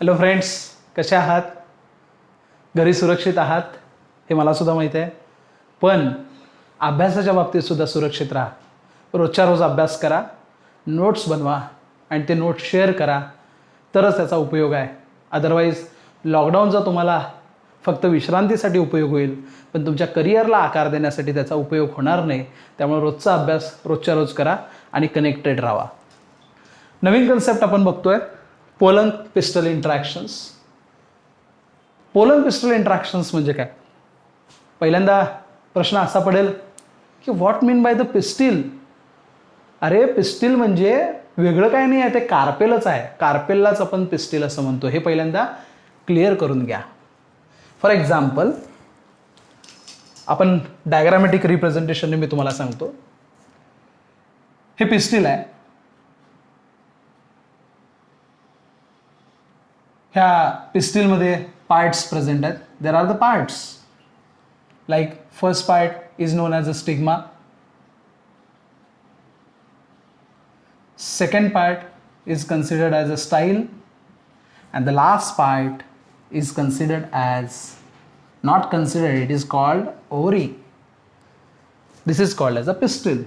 Hello friends, कसे आहात? घरी सुरक्षित आहात हे मला सुद्धा माहीत आहे. पण अभ्यासाच्या बाबतीत सुद्धा सुरक्षित राहा. रोजच्या रोज अभ्यास करा, नोट्स बनवा आणि ते नोट्स शेअर करा, तरच त्याचा उपयोग आहे. अदरवाईज लॉकडाऊनचा तुम्हाला फक्त विश्रांतीसाठी उपयोग होईल, पण तुमच्या करिअरला आकार देण्यासाठी त्याचा उपयोग होणार नाही. त्यामुळे रोजचा अभ्यास रोजच्या रोज करा आणि कनेक्टेड राहा. नवीन कन्सेप्ट आपण बघतोय, pollen pistol interactions. Pollen pistol interactions म्हणजे काय? पहिल्यांदा प्रश्न असा पडेल की what mean by the pistil? अरे पिस्टिल म्हणजे वेगळं काय नाही आहे, ते कार्पेलच आहे. कार्पेललाच आपण पिस्टिल असं म्हणतो. हे पहिल्यांदा क्लिअर करून घ्या. फॉर एक्झाम्पल, आपण डायग्रामॅटिक रिप्रेझेंटेशनने मी तुम्हाला सांगतो. हे पिस्टिल आहे. ह्या पिस्टिलमध्ये पार्ट्स प्रेझेंट आहेत. There are the parts. Like first part is non as a stigma. Second part is considered as a style, and the last part is considered as, not considered, it is called ovary. This is called as a pistil.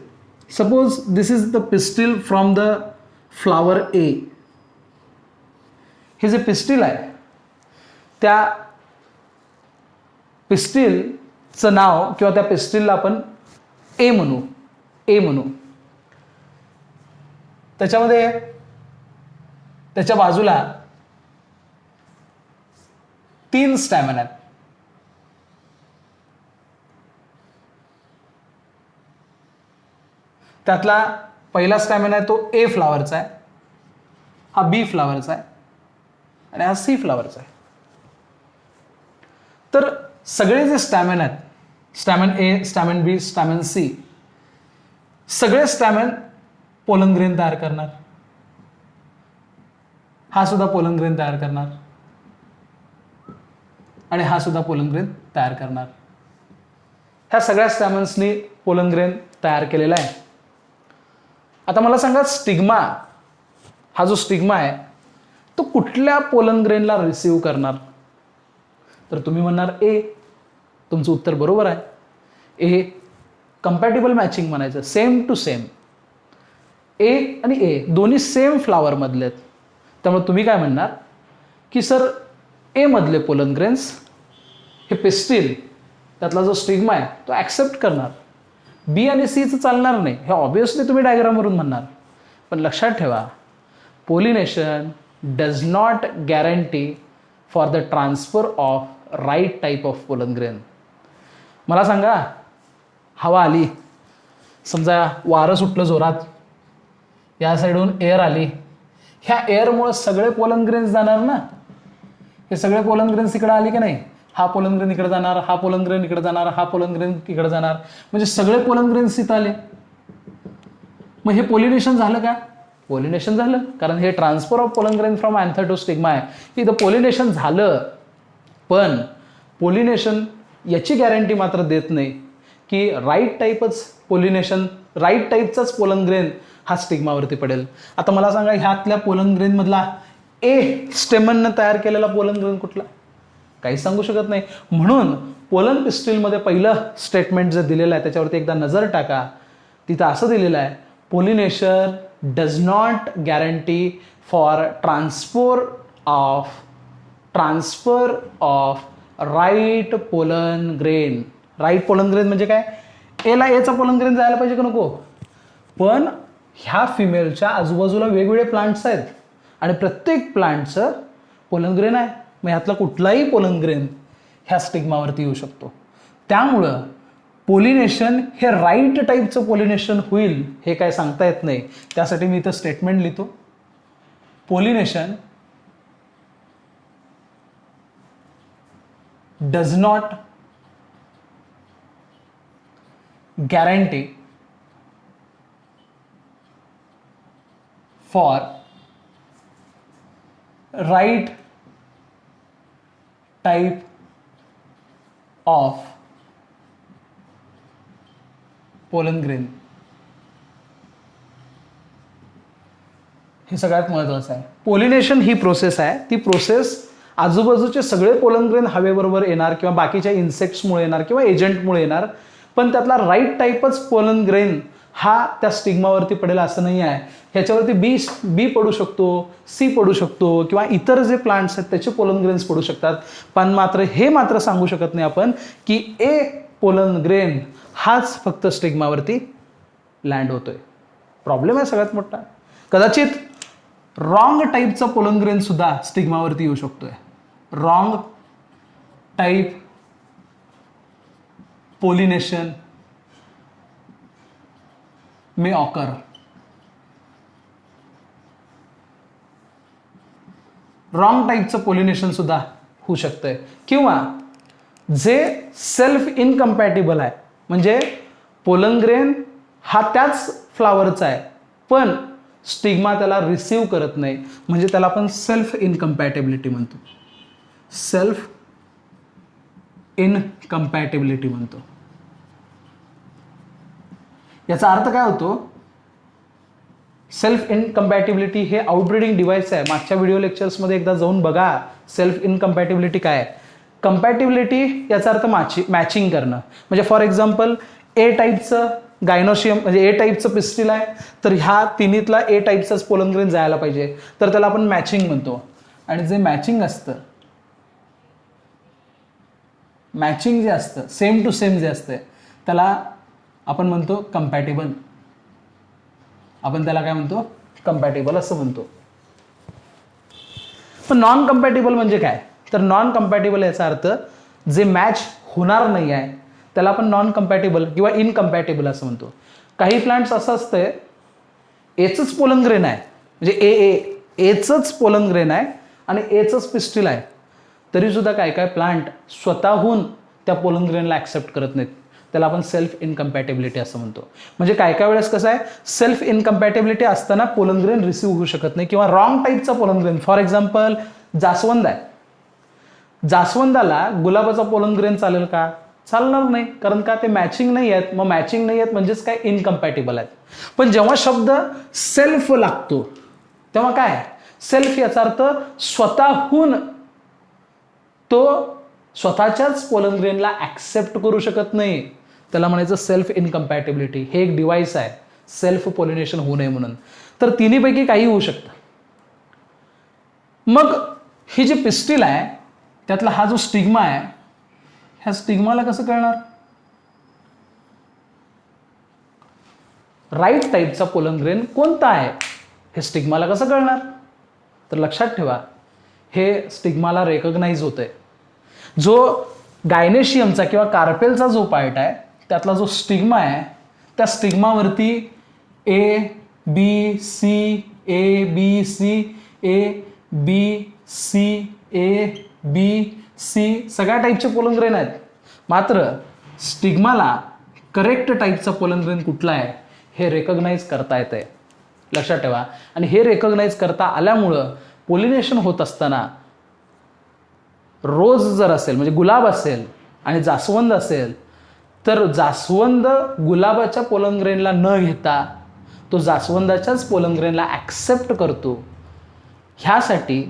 Suppose this is the pistil from the flower A. हे जे pistil आहे त्या पिस्टिलचं नाव किंवा त्या पिस्टिलला आपण ए म्हणू. त्याच्यामध्ये त्याच्या बाजूला 3 स्टॅमिना आहेत. त्यातला पहिला स्टॅमिना आहे तो ए फ्लावरचा आहे, हा बी फ्लावरचा आहे आणि हा सी फ्लावरचा आहे. तर सगळे जे स्टॅमिना आहेत, स्टॅमिन ए, स्टॅमिन बी, स्टॅमिन सी, सगळे स्टॅमिन पोलन ग्रेन तयार करणार. हा सुद्धा पोलन ग्रेन तयार करणार आणि हा सुद्धा पोलन ग्रेन तयार करणार. ह्या सगळ्या स्टॅमिन्सनी पोलन ग्रेन तयार केलेला आहे. आता मला सांगा, स्टिग्मा, हा जो स्टिग्मा आहे तो कुठल्या पोलन ग्रेनला रिसीव्ह करणार? तर तुम्ही म्हणणार ए. तुमचं उत्तर बरोबर आहे. ए. कंपॅटिबल मॅचिंग म्हणायचं, सेम टू सेम. ए आणि ए दोन्ही सेम फ्लावर मधले आहेत. त्यामुळे तुम्ही काय म्हणणार की सर, ए मधले पोलन ग्रेन्स हे पिस्टिल, त्यातला जो स्टिग्मा आहे तो ॲक्सेप्ट करणार. बी आणि सीचं चालणार नाही. हे ऑब्विसली तुम्ही डायग्रामवरून म्हणणार. पण लक्षात ठेवा, pollination does not guarantee for the transfer of right type of pollen grain. मला सांगा, हवा आली, समजा वारं सुटलं जोरात, या साईडून एअर आली, ह्या एअरमुळे सगळे पोलन ग्रेन्स जाणार ना. हे सगळे पोलन ग्रेन्स इकडे आली की नाही, हा पोलन ग्रेन इकडे जाणार, हा पोलन ग्रेन इकडे जाणार, हा पोलन ग्रेन इकडे जाणार, म्हणजे सगळे पोलन ग्रेन्स इथं आले. मग हे पोलिनेशन झालं का? पोलिनेशन झालं, कारण हे transfer of pollen grain from anther to stigma आहे. इथं पोलिनेशन झालं. पण पोलिनेशन याची गॅरंटी मात्र देत नाही की राईट टाईपच पोलिनेशन, राईट टाईपचाच पोलन ग्रेन हा स्टिग्मावरती पडेल. आता मला सांगा, ह्यातल्या पोलन ग्रेन मधला ए स्टेमननं तयार केलेला पोलन ग्रेन कुठला? काही सांगू शकत नाही. म्हणून पोलन पिस्टिलमध्ये पहिलं स्टेटमेंट जे दिलेलं आहे त्याच्यावरती एकदा नजर टाका. तिथं असं दिलेलं आहे, pollination does not guarantee for transfer of right pollen grain. Right pollen grain म्हणजे काय? एला एचा पोलन ग्रेन जायला पाहिजे का नको? पण ह्या फिमेलच्या आजूबाजूला वेगवेगळे प्लांट्स आहेत आणि प्रत्येक प्लांटचं पोलन ग्रेन आहे. मग ह्यातला कुठलाही पोलन ग्रेन ह्या स्टिग्मावरती येऊ शकतो. त्यामुळं पोलिनेशन हे राईट टाईपचं पोलिनेशन होईल हे काय सांगता येत नाही. त्यासाठी मी इथं स्टेटमेंट लिहितो, pollination does not guarantee for right type of pollen grain. हे सगळ्यात महत्त्वाचं आहे. पोलिनेशन ही प्रोसेस आहे, ती प्रोसेस आजूबाजूचे सगळे पोलन ग्रेन हवेबरोबर येणार किंवा बाकीच्या इन्सेक्ट्समुळे येणार किंवा एजंटमुळे येणार, पण त्यातला राईट टाईपच पोलन ग्रेन हा त्या स्टिग्मावरती पडेल असं नाही आहे. ह्याच्यावरती बी पडू शकतो, सी पडू शकतो किंवा इतर जे प्लांट्स आहेत त्याचे पोलन ग्रेन्स पडू शकतात, पण मात्र हे मात्र सांगू शकत नाही आपण की ए पोलन ग्रेन हाच फक्त स्टिग्मावरती लँड होतोय. प्रॉब्लेम आहे सगळ्यात मोठा. कदाचित रॉंग टाईपचा पोलन ग्रेन सुद्धा स्टिग्मावरती येऊ शकतोय. रॉंग टाईप पोलिनेशन मे ऑकर. रॉंग टाईपचं पोलिनेशन सुद्धा होऊ शकतंय. किंवा जे सेल्फ इनकम्पॅटिबल आहे, म्हणजे पोलन ग्रेन हा त्याच फ्लावरचा आहे पण स्टिग्मा त्याला रिसीव्ह करत नाही, म्हणजे त्याला आपण सेल्फ इनकम्पॅटेबिलिटी म्हणतो. सेल्फ इनकम्पॅटेबिलिटी म्हणतो. याचा अर्थ काय होतो? सेल्फ इनकम्पॅटिबिलिटी हे आउटब्रीडिंग डिव्हाइस आहे. मागच्या व्हिडिओ लेक्चर्समध्ये एकदा जाऊन बघा सेल्फ इनकम्पॅटिबिलिटी काय आहे. कंपॅटिबिलिटी याचा अर्थ मॅचिंग करणं. म्हणजे फॉर एक्झाम्पल ए टाईपचं गायनोशियम म्हणजे ए टाईपचं पिस्टिल आहे, तर ह्या तिन्हीतला ए टाईपचाच पोलन ग्रेन जायला पाहिजे, तर त्याला आपण मॅचिंग म्हणतो. आणि जे मॅचिंग असतं, मॅचिंग जे असतं सेम टू सेम जे असतं त्याला आपण म्हणतो कंपॅटेबल. आपण त्याला काय म्हणतो? कंपॅटेबल असं म्हणतो. पण नॉन कंपॅटेबल म्हणजे काय? तर नॉन कंपॅटेबल याचा अर्थ जे मॅच होणार नाही आहे त्याला आपण नॉन कंपॅटेबल किंवा इनकम्पॅटेबल असं म्हणतो. काही प्लांट्स असं असतंय एचच पोलन ग्रेन आहे, म्हणजे एचच पोलन ग्रेन आहे आणि एचच पिस्टिल आहे, तरी सुद्धा काय काय प्लांट स्वतःहून त्या पोलन ग्रेनला ॲक्सेप्ट करत नाहीत. त्याला आपण सेल्फ इनकम्पॅटेबिलिटी असं म्हणतो. म्हणजे काय काय वेळेस कसं आहे, सेल्फ इनकम्पॅटेबिलिटी असताना पोलन ग्रेन रिसीव्ह होऊ शकत नाही किंवा रॉंग टाईपचा पोलन ग्रेन. फॉर एक्झाम्पल जास्वंद आहे, जास्वंदाला गुलाबाचा पोलन ग्रेन चालेल का? चालणार नाही, कारण का ते मॅचिंग नाही आहेत. मग मॅचिंग नाही आहेत म्हणजेच काय? इनकम्पॅटेबल आहेत. पण जेव्हा शब्द सेल्फ लागतो तेव्हा काय? सेल्फ याचा अर्थ स्वतःहून तो स्वतःच्याच पोलन ग्रेनला ॲक्सेप्ट करू शकत नाही, त्याला म्हणायचं सेल्फ इनकम्पॅटेबिलिटी. हे एक डिव्हाइस आहे सेल्फ पोलिनेशन होऊ नये म्हणून. तर तिन्हीपैकी काही होऊ शकतं. मग ही जी पिस्टिल आहे त्यातला हा जो स्टिग्मा आहे, ह्या स्टिग्माला कसं कळणार? राईट टाईपचा पोलन ग्रेन कोणता आहे हे स्टिग्माला कसं कळणार? तर लक्षात ठेवा, हे स्टिग्माला रेकग्नाइज होतंय. जो गायनेशियमचा किंवा कार्पेलचा जो पार्ट आहे त्यातला जो स्टिग्मा आहे त्या स्टिग्मावरती A B C A B C A B C A B C सगळ्या टाईपचे पोलन ग्रेन आहेत. मात्र स्टिग्माला करेक्ट टाईपचा पोलन ग्रेन कुठला आहे हे रेकग्नाइज करता येतंय. लक्षात ठेवा. आणि हे रेकग्नाइज करता आल्यामुळं पोलिनेशन होत असताना रोज जर असेल म्हणजे गुलाब असेल आणि जास्वंद असेल, तर जास्वंद गुलाबाच्या पोलन ग्रेनला न घेता तो जास्वंदाच्याच पोलन ग्रेनला ॲक्सेप्ट करतो. ह्यासाठी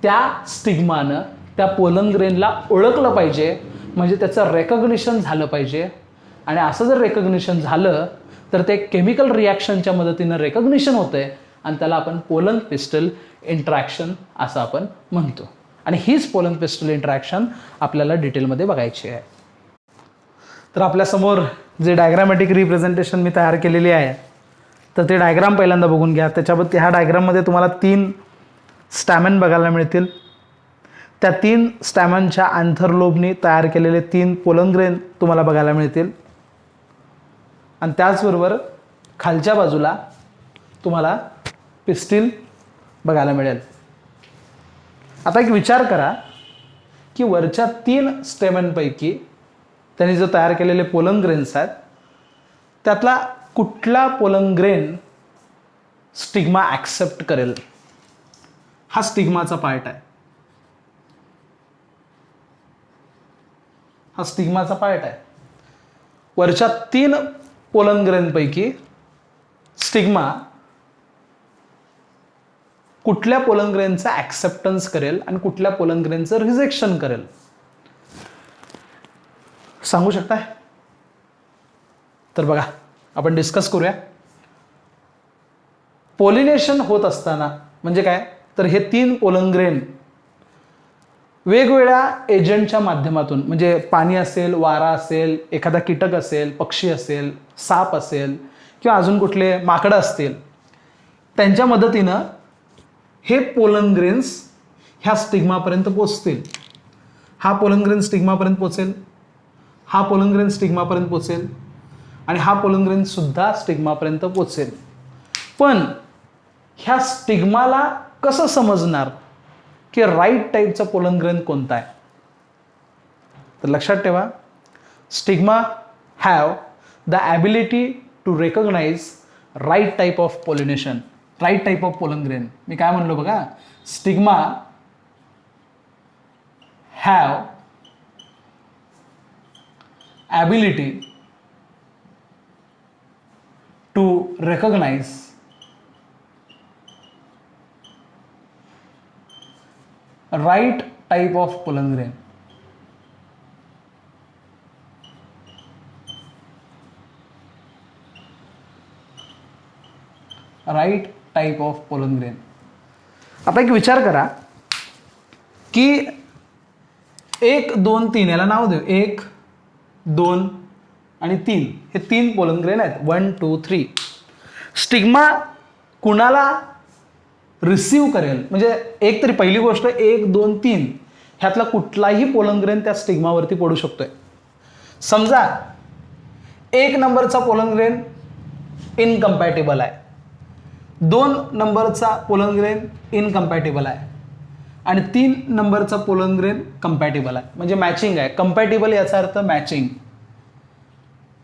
त्या स्टिग्मानं त्या पोलन ग्रेनला ओळखलं पाहिजे, म्हणजे त्याचं रेकग्निशन झालं पाहिजे. आणि असं जर रेकग्निशन झालं तर ते केमिकल रिॲक्शनच्या मदतीनं रेकग्निशन होतंय आणि त्याला आपण पोलन पिस्टल इंटरॅक्शन असं आपण म्हणतो. आणि हीच पोलन पिस्टल इंटरॅक्शन आपल्याला डिटेलमध्ये बघायची आहे. तर आपल्यासमोर जे डायग्रामॅटिक रिप्रेझेंटेशन मी तयार केलेली आहे, तर ते डायग्राम पहिल्यांदा बघून घ्या. त्याच्याबद्दल ह्या डायग्राममध्ये तुम्हाला 3 स्टॅमन बघायला मिळतील. त्या 3 स्टॅमनच्या अँथरलोबनी तयार केलेले 3 पोलन ग्रेन तुम्हाला बघायला मिळतील. आणि त्याचबरोबर खालच्या बाजूला तुम्हाला पिस्टिल बघायला मिळेल. आता एक विचार करा की वरच्या 3 स्टेमनपैकी त्यांनी जो तयार केलेले पोलन ग्रेन्स आहेत त्यातला कुठला पोलन ग्रेन स्टिग्मा ॲक्सेप्ट करेल? हा स्टिग्माचा पार्ट आहे. हा स्टिग्माचा पार्ट आहे. वरच्या 3 पोलन ग्रेनपैकी स्टिग्मा कुठल्या पोलन ग्रेनचा ॲक्सेप्टन्स करेल आणि कुठल्या पोलन ग्रेनचं रिजेक्शन करेल सांगू शकताय? तर बघा आपण डिस्कस करूया. पॉलिनेशन होत असताना म्हणजे काय, तर हे 3 पोलन ग्रेन वेगवेगळ्या एजंटच्या माध्यमातून, म्हणजे पाणी असेल, वारा असेल, एखादा कीटक असेल, पक्षी असेल, साप असेल किंवा अजून कुठले माकडं असतील, त्यांच्या मदतीनं हे पोलन ग्रेन्स ह्या स्टिग्मापर्यंत पोचतील. हा पोलन ग्रेन स्टिग्मापर्यंत पोचेल, हा पोलन ग्रेन स्टिग्मापर्यंत पोचेल आणि हा पोलन ग्रेन सुद्धा स्टिग्मापर्यंत पोचेल. पण ह्या स्टिग्माला कसं समजणार की राईट टाईपचा पोलन ग्रेन कोणता आहे? तर लक्षात ठेवा, stigma have the ability to recognise right type of pollination, right type of pollen grain. मी काय म्हणलो बघा, stigma have ability to recognise right type of pollen grain. Right type of pollen grain. आता एक विचार करा की 1, 2, 3 याला नाव देऊ. 1, 2 आणि 3 हे 3 पोलन ग्रेन आहेत. 1, 2, 3. स्टिग्मा कुणाला रिसीव करेल, म्हणजे एक तरी पहिली गोष्ट 1, 2, 3 ह्यातला कुठलाही पोलन ग्रेन त्या स्टिग्मावरती पडू शकतोय. समजा 1 नंबरचा पोलन ग्रेन इनकम्पॅटेबल आहे, 2 नंबरचा पोलन ग्रेन इनकम्पॅटेबल आहे आणि 3 नंबरचा पोलन ग्रेन कम्पॅटेबल आहे, म्हणजे मॅचिंग आहे. कम्पॅटेबल याचा अर्थ मॅचिंग.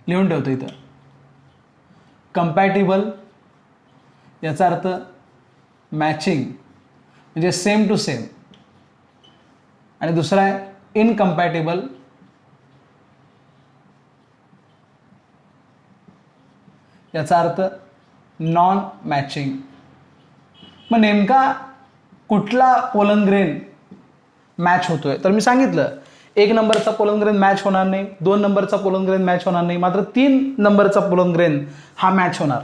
लिहून ठेवतो इथं. कम्पॅटेबल याचा अर्थ मॅचिंग म्हणजे सेम टू सेम. आणि दुसरा आहे इनकम्पॅटेबल, याचा अर्थ नॉन मॅचिंग. मग नेमका कुठला पोलन ग्रेन मॅच होतोय? तर मी सांगितलं 1 नंबरचा पोलन ग्रेन मॅच होणार नाही, 2 नंबरचा पोलन ग्रेन मॅच होणार नाही, मात्र 3 नंबरचा पोलन ग्रेन हा मॅच होणार.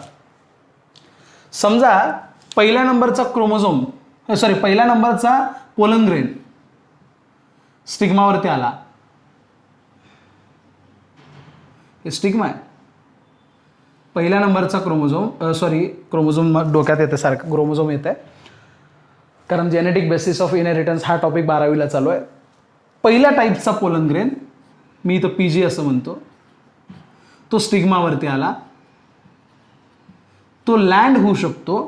समजा पहिल्या नंबरचा पहिल्या नंबरचा पोलन ग्रेन स्टिग्मावरती आला, हे स्टिग्मा आहे. पहिल्या नंबरचा क्रोमोझोम डोक्यात येते सारखं, क्रोमोझोम येत आहे, कारण जेनेटिक बेसिस ऑफ इनहेरिटन्स हा टॉपिक 12वीला चालू आहे. पहिल्या टाईपचा पोलन ग्रेन, मी इथं PG असं म्हणतो, तो स्टिग्मावरती आला. तो लँड होऊ शकतो,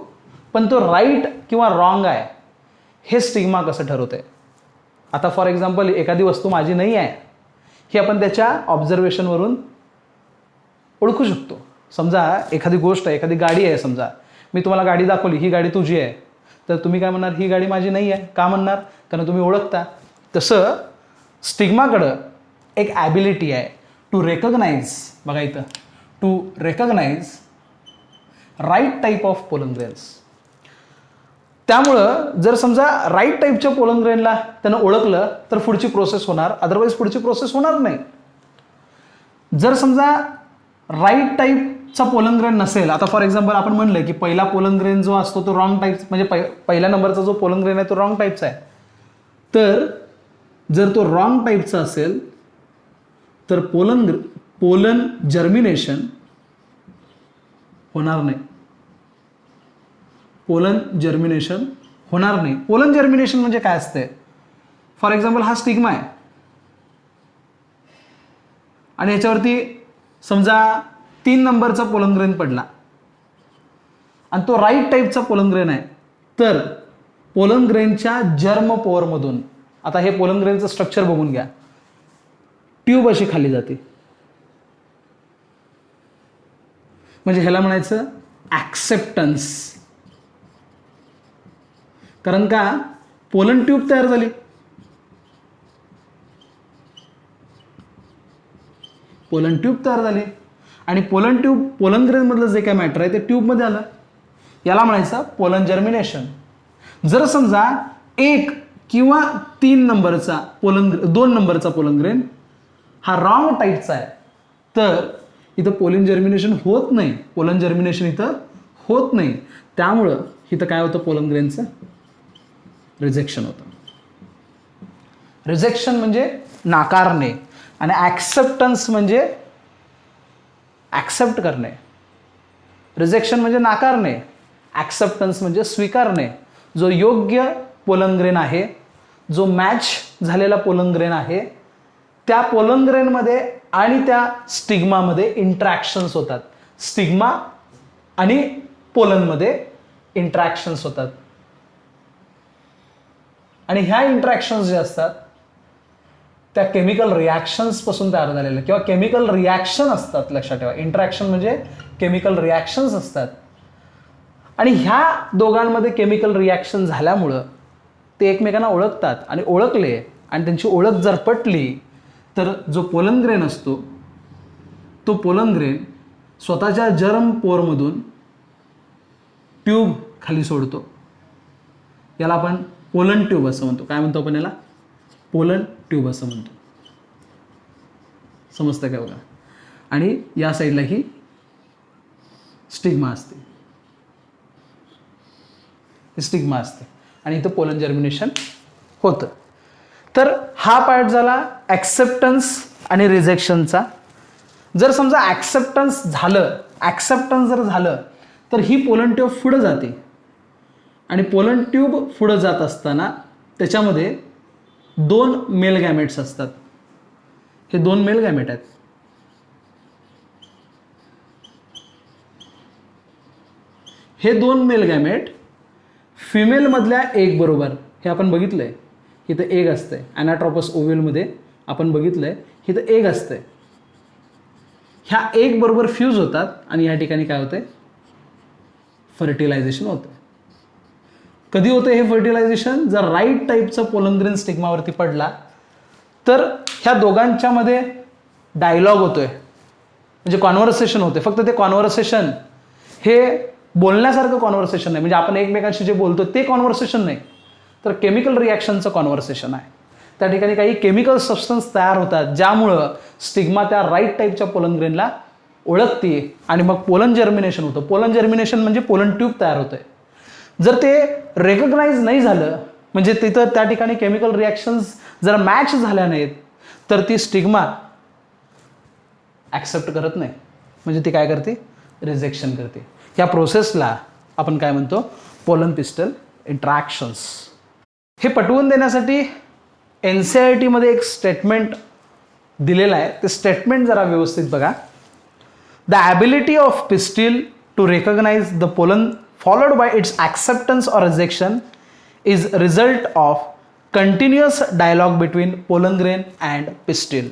पण तो राईट किंवा रॉंग आहे हे स्टिग्मा कसं ठरवते? आता फॉर एक्झाम्पल एखादी वस्तू माझी नाही आहे ही आपण त्याच्या ऑब्झर्वेशनवरून ओळखू शकतो. समजा एखादी गोष्ट आहे, एखादी गाडी आहे, समजा मी तुम्हाला गाडी दाखवली, ही गाडी तुझी आहे, तर तुम्ही काय म्हणणार? ही गाडी माझी नाही आहे. का म्हणणार? कारण तुम्ही ओळखता. तसं स्टिग्माकडं एक ॲबिलिटी आहे टू रेकॉग्नाइज, बघा इथं, to recognise right type of pollen grains. त्यामुळं जर समजा राईट टाईपच्या पोलन ग्रेनला त्यानं ओळखलं तर पुढची प्रोसेस होणार, अदरवाईज पुढची प्रोसेस होणार नाही. जर समजा राईट टाईपचा पोलन ग्रेन नसेल, आता फॉर एक्झाम्पल आपण म्हणलं की पहिला पोलन ग्रेन जो असतो तो रॉंग टाईप, म्हणजे पहिल्या नंबरचा जो पोलन ग्रेन आहे तो रॉंग टाईपचा आहे. तर जर तो रॉंग टाईपचा असेल तर पोलन जर्मिनेशन होणार नाही. पोलन जर्मिनेशन होणार नाही. पोलन जर्मिनेशन म्हणजे काय असते? फॉर एक्झाम्पल हा स्टिग्मा आहे आणि याच्यावरती समजा 3 नंबरचा पोलन ग्रेन पडला आणि तो राईट टाईपचा पोलन ग्रेन आहे, तर पोलन ग्रेनच्या जर्म पोअरमधून, आता हे पोलन ग्रेनचं स्ट्रक्चर बघून घ्या, ट्यूब अशी खाली जाते, म्हणजे ह्याला म्हणायचं ॲक्सेप्टन्स. कारण का? पोलन ट्यूब तयार झाली. पोलन ट्यूब तयार झाली आणि पोलन ग्रेन मधलं जे काय मॅटर आहे ते ट्यूबमध्ये आलं. याला म्हणायचं पोलन जर्मिनेशन. जर समजा 1 किंवा 3 नंबरचा पोलन 2 नंबरचा पोलन ग्रेन हा रॉंग टाईपचा आहे, तर इथं पोलन जर्मिनेशन होत नाही. पोलन जर्मिनेशन इथं होत नाही. त्यामुळं इथं काय होतं, पोलन ग्रेनचं रिजेक्शन होतं. रिजेक्शन म्हणजे नाकारणे आणि ॲक्सेप्टन्स म्हणजे ॲक्सेप्ट करणे. रिजेक्शन म्हणजे नाकारणे, ॲक्सेप्टन्स म्हणजे स्वीकारणे. जो योग्य पोलन ग्रेन आहे, जो मॅच झालेला पोलन ग्रेन आहे, त्या पोलन ग्रेनमध्ये आणि त्या स्टिग्मामध्ये इंटरॅक्शन्स होतात. स्टिग्मा आणि पोलनमध्ये इंटरॅक्शन्स होतात. आणि ह्या इंटरॅक्शन्स जे असतात त्या केमिकल रिॲक्शन्स पासून तयार झालेल्या किंवा केमिकल रिॲक्शन असतात. लक्षात ठेवा, इंटरॅक्शन म्हणजे केमिकल रिॲक्शन्स असतात. आणि ह्या दोघांमध्ये केमिकल रिॲक्शन झाल्यामुळं ते एकमेकांना ओळखतात आणि ओळखले आणि त्यांची ओळख जर पटली तर जो पोलन ग्रेन असतो तो पोलन ग्रेन स्वतःच्या जर्म पोरमधून ट्यूब खाली सोडतो. याला आपण पोलन ट्यूब असं म्हणतो. काय म्हणतो आपण याला? पोलन ट्यूब असं म्हणतो. समजतं काय बघा. आणि या साईडला ही स्टिग्मा असते, स्टिग्मा असते आणि इथं पोलन जर्मिनेशन होतं. तर हा पार्ट झाला ॲक्सेप्टन्स आणि रिजेक्शनचा. जर समजा ॲक्सेप्टन्स जर झालं तर ही पोलन ट्यूब पुढं जाते आणि पोलन ट्यूब पुढं जात असताना त्याच्यामध्ये 2 मेल गॅमेट्स असतात. हे 2 मेल गॅमेट आहेत. हे 2 मेल गॅमेट फिमेलमधल्या एग बरोबर, हे आपण बघितलंय, इथं एग असतंय. ॲनाट्रोपस ओव्ह्यूलमध्ये आपण बघितलंय इथं एग असतंय. ह्या एग बरोबर फ्यूज होतात आणि या ठिकाणी काय होतंय, फर्टिलायझेशन होतं. कधी होतं हे फर्टिलायझेशन? जर राईट टाईपचा पोलन ग्रेन स्टिग्मावरती पडला तर ह्या दोघांच्यामध्ये डायलॉग होतोय, म्हणजे कॉन्व्हर्सेशन होते. फक्त ते कॉन्व्हर्सेशन हे बोलण्यासारखं कॉन्व्हर्सेशन नाही, म्हणजे आपण एकमेकांशी जे बोलतो ते कॉन्व्हर्सेशन नाही, तर केमिकल रिॲक्शनचं कॉन्व्हर्सेशन आहे. त्या ठिकाणी काही केमिकल सबस्टन्स तयार होतात ज्यामुळं स्टिग्मा त्या राईट टाईपच्या पोलन ग्रेनला ओळखते आणि मग पोलन जर्मिनेशन होतं. पोलन जर्मिनेशन म्हणजे पोलन ट्यूब तयार होतंय. जर ते रेकग्नाइज नाही झालं, म्हणजे तिथं त्या ठिकाणी केमिकल रिॲक्शन्स जर मॅच झाल्या नाहीत तर ती स्टिग्मा ॲक्सेप्ट करत नाही, म्हणजे ती काय करते, रिजेक्शन करते. या प्रोसेसला आपण काय म्हणतो, पोलन पिस्टल इंटरॅक्शन्स. हे पटवून देण्यासाठी NCERTमध्ये एक स्टेटमेंट दिलेलं आहे. ते स्टेटमेंट जरा व्यवस्थित बघा. The ability of pistil to recognise the pollen followed by its acceptance or rejection is result of continuous dialogue between pollen grain and pistil.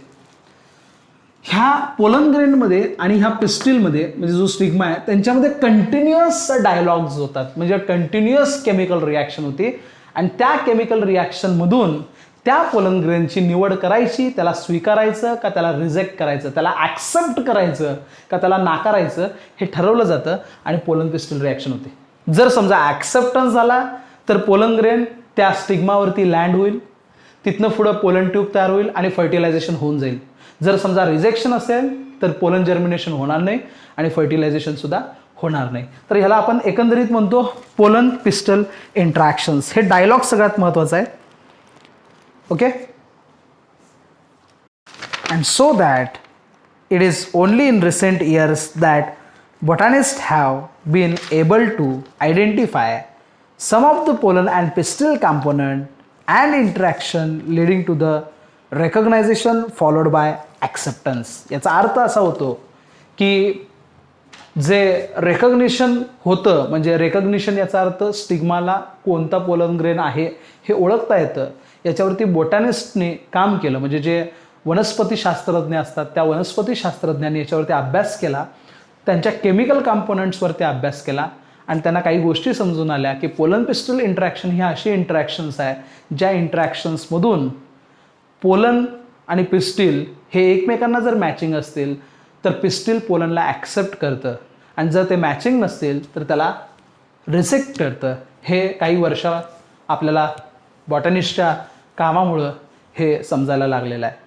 ह्या पोलन ग्रेनमध्ये आणि ह्या पिस्टिलमध्ये म्हणजे जो स्टिग्मा आहे त्यांच्यामध्ये कंटिन्युअस डायलॉग्स होतात, म्हणजे कंटिन्युअस केमिकल रिॲक्शन होती आणि त्या केमिकल रिॲक्शनमधून त्या पोलन ग्रेनची निवड करायची, त्याला स्वीकारायचं का त्याला रिजेक्ट करायचं, त्याला ॲक्सेप्ट करायचं का त्याला नाकारायचं हे ठरवलं जातं आणि पोलन पिस्टिल रिॲक्शन होते. जर समजा ॲक्सेप्टन्स झाला तर पोलन ग्रेन त्या स्टिग्मावरती लँड होईल, तिथनं पुढं पोलन ट्यूब तयार होईल आणि फर्टिलायझेशन होऊन जाईल. जर समजा रिजेक्शन असेल तर पोलन जर्मिनेशन होणार नाही आणि फर्टिलायझेशन सुद्धा होणार नाही. तर ह्याला आपण एकंदरीत म्हणतो पोलन पिस्टल इंटरॅक्शन्स. हे डायलॉग सगळ्यात महत्त्वाचं आहे. Okay. And so that it is only in recent years that botanists have been able to identify some of the pollen and pistil component and interaction leading to the recognition followed by acceptance. याचा अर्थ असा होतो की जे recognition होतं, म्हणजे recognition याचा अर्थ स्टिग्माला कोणता पोलन ग्रेन आहे हे ओळखता येतं. याच्यावरती बोटॅनिस्टने काम केलं, म्हणजे जे वनस्पती शास्त्रज्ञ असतात त्या वनस्पती शास्त्रज्ञांनी याच्यावरती अभ्यास केला, त्यांच्या केमिकल कंपोनंट्सवरती अभ्यास केला आणि त्यांना काही गोष्टी समजून आल्या की पोलन पिस्टल इंटरॅक्शन ही अशी इंटरॅक्शन्स आहे ज्या इंटरॅक्शन्समधून पोलन आणि पिस्टिल हे एकमेकांना जर मॅचिंग असतील तर पिस्टिल पोलनला ॲक्सेप्ट करतं आणि जर ते मॅचिंग नसतील तर त्याला रिजेक्ट करतं. हे काही आपल्याला बॉटनिस्टच्या कामामुळं हे समजायला लागलेलं आहे.